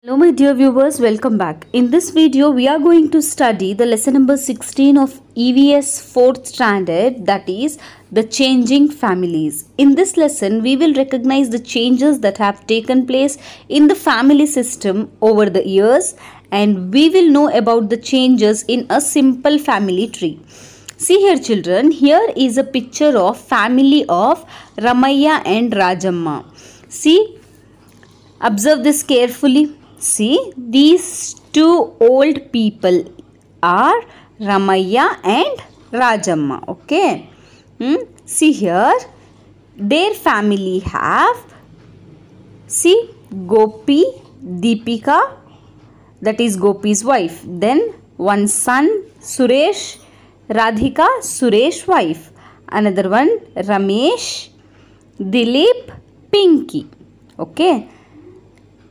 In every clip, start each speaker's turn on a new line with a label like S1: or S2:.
S1: Hello my dear viewers, welcome back. In this video we are going to study the lesson number 16 of EVS 4th standard, that is the changing families. In this lesson we will recognize the changes that have taken place in the family system over the years, and we will know about the changes in a simple family tree. See here children, here is a picture of family of Ramayya and Rajamma. See, observe this carefully. See, these two old people are Ramayya and Rajamma. Okay. See here, their family have, see, Gopi, Deepika, that is Gopi's wife. Then one son, Suresh, Radhika, Suresh wife. Another one, Ramesh, Dilip, Pinky. Okay.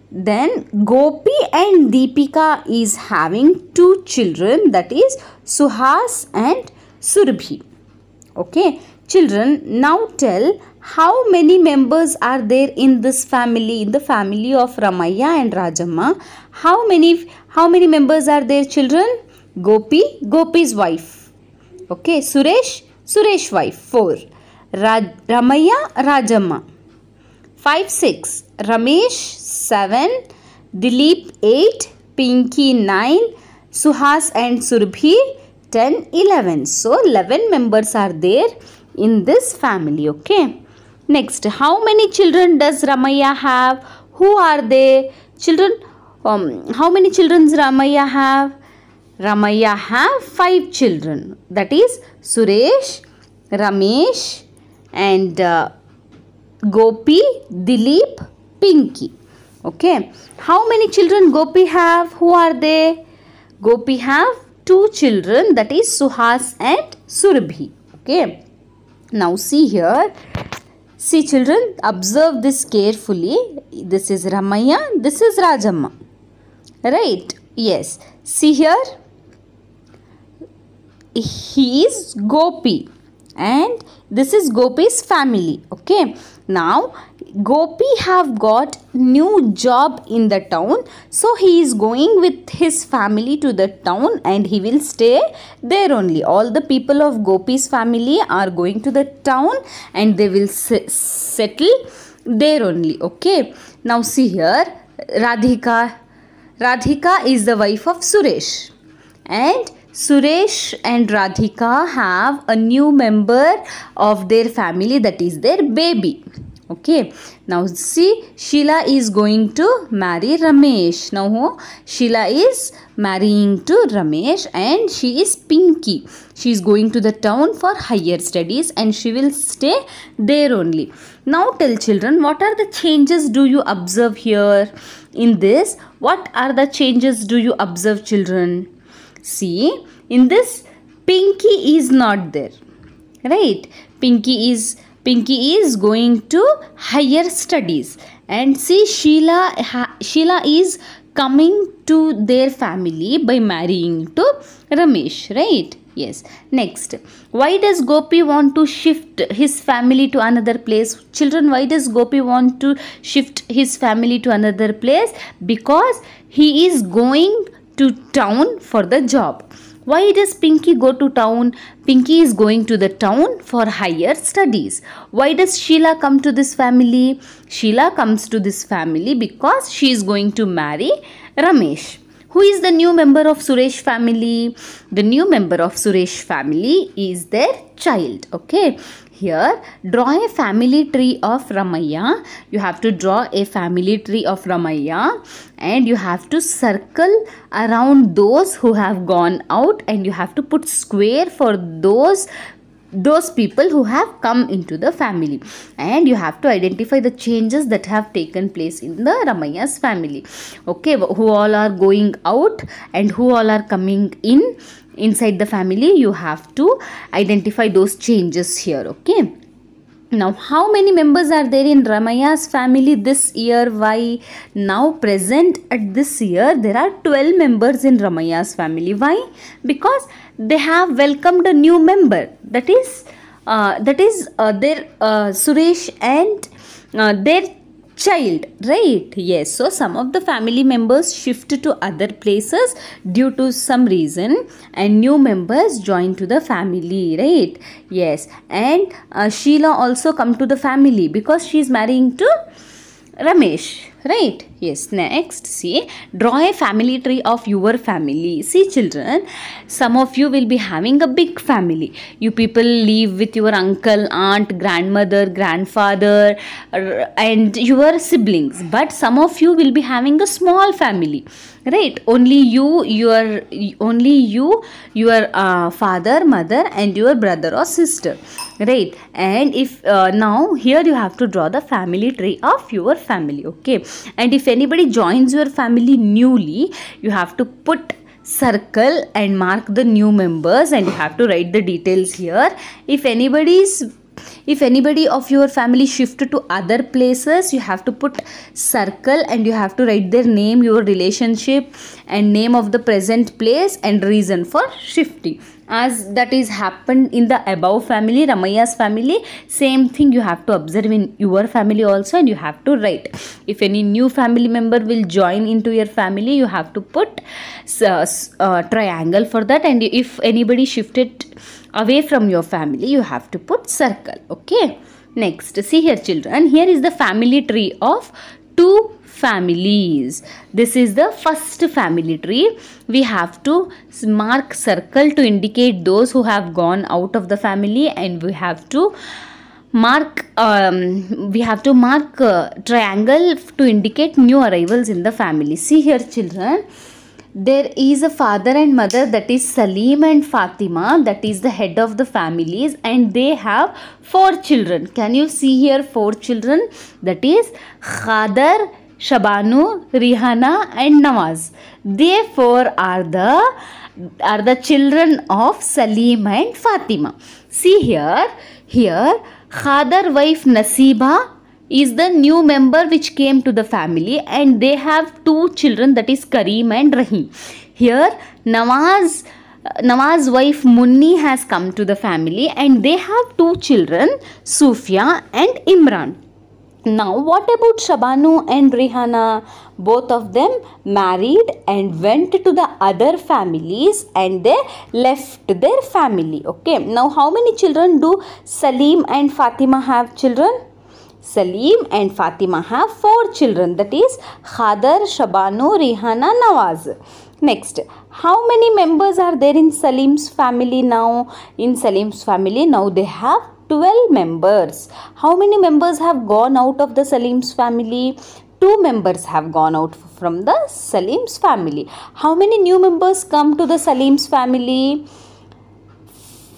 S1: Then Gopi and Deepika is having two children, that is Suhas and Surabhi. Okay, children, now tell how many members are there in this family, in the family of Ramayya and Rajamma. How many members are there, children? Gopi, Gopi's wife. Okay, Suresh wife, 4. Ramayya, Rajamma, 5, 6. Ramesh, 7, Dilip 8, Pinky 9, Suhas and Surabhi 10, 11. So 11 members are there in this family. Okay. Next, how many children does Ramayya have? Who are they? Children, how many children does Ramayya have? Ramayya have 5 children. That is Suresh, Ramesh and Gopi, Dilip, Pinky. Okay. How many children Gopi have? Who are they? Gopi have 2 children, that is Suhas and Surabhi. Okay. Now see here. See children, observe this carefully. This is Ramayya, this is Rajamma. Right? Yes. See here. He is Gopi and this is Gopi's family. Okay. Now Gopi have got new job in the town, so he is going with his family to the town and he will stay there only. All the people of Gopi's family are going to the town and they will settle there only. Okay. Now see here, Radhika is the wife of Suresh, and Suresh and Radhika have a new member of their family, that is their baby. Okay. Now see, Sheila is going to marry Ramesh. Now Sheila is marrying to Ramesh and she is Pinky. She is going to the town for higher studies and she will stay there only. Now tell children, what are the changes do you observe here? In this, what are the changes do you observe, children? See, in this, Pinky is not there. Right? Pinky is going to higher studies, and see, Sheila is coming to their family by marrying to Ramesh. Right? Yes. Next, why does Gopi want to shift his family to another place? Children, why does Gopi want to shift his family to another place? Because he is going to town for the job. Why does Pinky go to town? Pinky is going to the town for higher studies. Why does Sheila come to this family? Sheila comes to this family because she is going to marry Ramesh. Who is the new member of Suresh family? The new member of Suresh family is their child. Okay. Here, draw a family tree of Ramayya. You have to draw a family tree of Ramayya and you have to circle around those who have gone out, and you have to put square for those people who have come into the family, and you have to identify the changes that have taken place in the Ramayya's family. Okay, who all are going out and who all are coming inside the family, you have to identify those changes here. Okay. Now, how many members are there in Ramayya's family this year? Why? Now, present at this year, there are 12 members in Ramayya's family. Why? Because they have welcomed a new member. That is their Suresh and their child, right? Yes, so some of the family members shift to other places due to some reason, and new members join to the family, right? Yes, and Sheila also come to the family because she is marrying to Ramesh, right? Yes, next, see, draw a family tree of your family. See children, some of you will be having a big family. You people live with your uncle, aunt, grandmother, grandfather, and your siblings, but some of you will be having a small family, right? Only you, your father, mother, and your brother or sister, right? And if now here you have to draw the family tree of your family, okay? And if anybody joins your family newly, you have to put circle and mark the new members, and you have to write the details here. If anybody of your family shift to other places, you have to put circle and you have to write their name, your relationship, and name of the present place and reason for shifting. As that is happened in the above family, Ramaya's family, same thing you have to observe in your family also, and you have to write. If any new family member will join into your family, you have to put triangle for that, and if anybody shifted away from your family, you have to put circle, okay? Next, see here children, here is the family tree of two families. This is the first family tree. We have to mark circle to indicate those who have gone out of the family, and we have to mark triangle to indicate new arrivals in the family. See here children, there is a father and mother, that is Salim and Fatima, that is the head of the families, and they have 4 children. Can you see here 4 children? That is Khadar, Shabanu, Rihana, and Nawaz. They 4 are the children of Salim and Fatima. See here Khadar wife Nasiba is the new member which came to the family, and they have 2 children, that is Kareem and Rahim. Here Nawaz wife Munni has come to the family, and they have 2 children, Sufia and Imran. Now what about Shabanu and Rihana? Both of them married and went to the other families, and they left their family, okay? Now how many children do Salim and Fatima have children? Salim and Fatima have 4 children, that is Khadar, Shabanu, Rihana, Nawaz. Next, how many members are there in Salim's family now? In Salim's family now they have 12 members. How many members have gone out of the Salim's family? 2 members have gone out from the Salim's family. How many new members come to the Salim's family?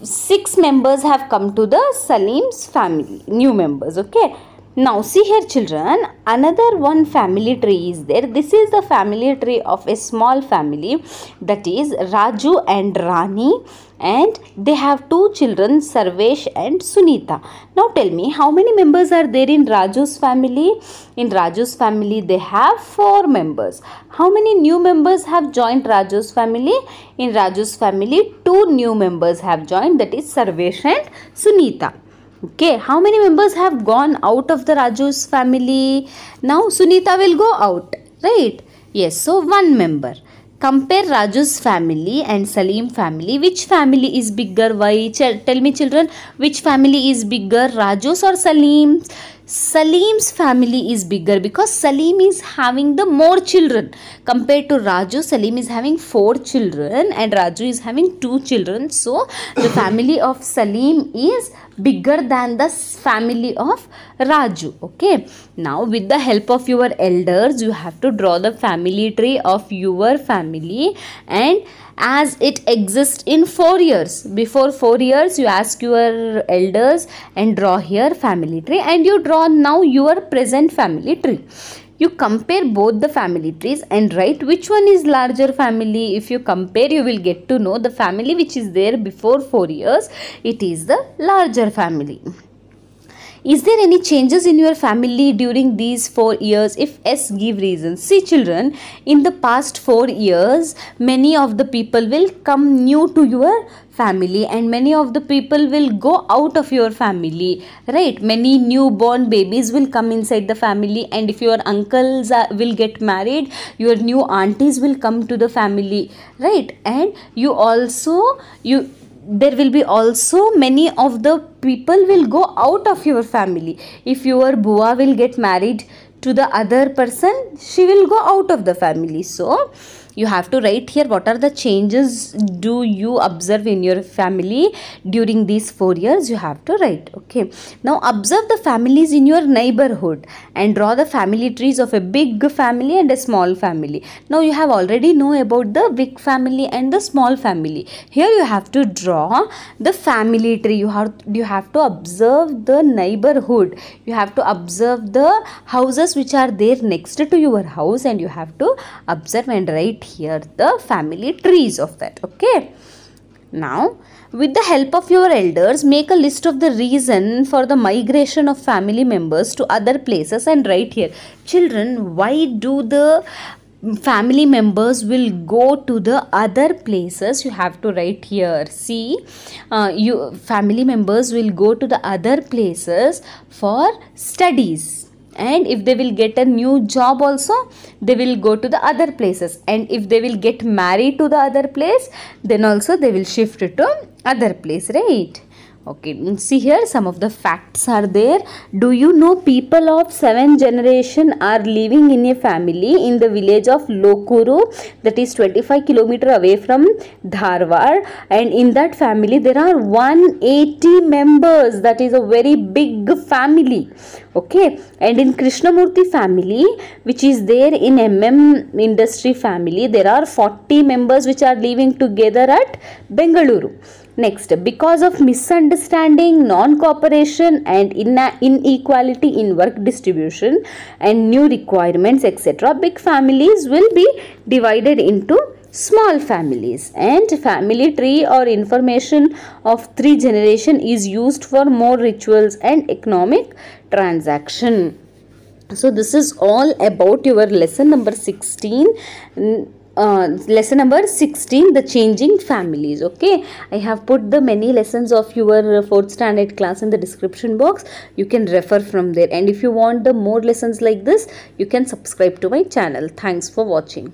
S1: 6 members have come to the Salim's family, new members, okay? Now see here children, another one family tree is there. This is the family tree of a small family, that is Raju and Rani, and they have 2 children, Sarvesh and Sunita. Now tell me, how many members are there in Raju's family? In Raju's family they have 4 members. How many new members have joined Raju's family? In Raju's family 2 new members have joined, that is Sarvesh and Sunita. Okay, how many members have gone out of the Raju's family? Now Sunita will go out, right? Yes, so 1 member. Compare Raju's family and Salim family. Which family is bigger? Why? Tell me children, which family is bigger, Raju's or Salim's? Salim's family is bigger because Salim is having the more children compared to Raju. Salim is having 4 children and Raju is having 2 children. So the family of Salim is bigger than the family of Raju. Okay. Now with the help of your elders, you have to draw the family tree of your family, and as it exists in 4 years. Before 4 years, you ask your elders and draw here family tree, and you draw now your present family tree. You compare both the family trees and write which one is larger family. If you compare, you will get to know the family which is there before 4 years. It is the larger family. Is there any changes in your family during these 4 years? If yes, give reasons. See children, in the past 4 years, many of the people will come new to your family and many of the people will go out of your family, right? Many newborn babies will come inside the family, and if your uncles will get married, your new aunties will come to the family, right? And there will be also many of the people will go out of your family. If your bua will get married to the other person, she will go out of the family. So you have to write here what are the changes do you observe in your family during these 4 years. You have to write. Okay, now observe the families in your neighborhood and draw the family trees of a big family and a small family. Now you have already know about the big family and the small family. Here you have to draw the family tree. You have to observe the neighborhood. You have to observe the houses which are there next to your house, and you have to observe and write here the family trees of that. Okay, now with the help of your elders, make a list of the reason for the migration of family members to other places and write here. Children, why do the family members will go to the other places? You have to write here. See, family members will go to the other places for studies, and if they will get a new job also, they will go to the other places, and if they will get married to the other place, then also they will shift to other place, right? Okay, see here some of the facts are there. Do you know people of 7 generation are living in a family in the village of Lokuru, that is 25 km away from Dharwad, and in that family there are 180 members. That is a very big family. Okay, and in Krishnamurthy family, which is there in industry family, there are 40 members which are living together at Bengaluru. Next, because of misunderstanding, non-cooperation and inequality in work distribution and new requirements, etc., big families will be divided into small families, and family tree or information of 3 generation is used for more rituals and economic transaction. So this is all about your lesson number 16. Lesson number 16, the changing families. Okay, I have put the many lessons of your 4th standard class in the description box. You can refer from there, and if you want the more lessons like this, you can subscribe to my channel. Thanks for watching.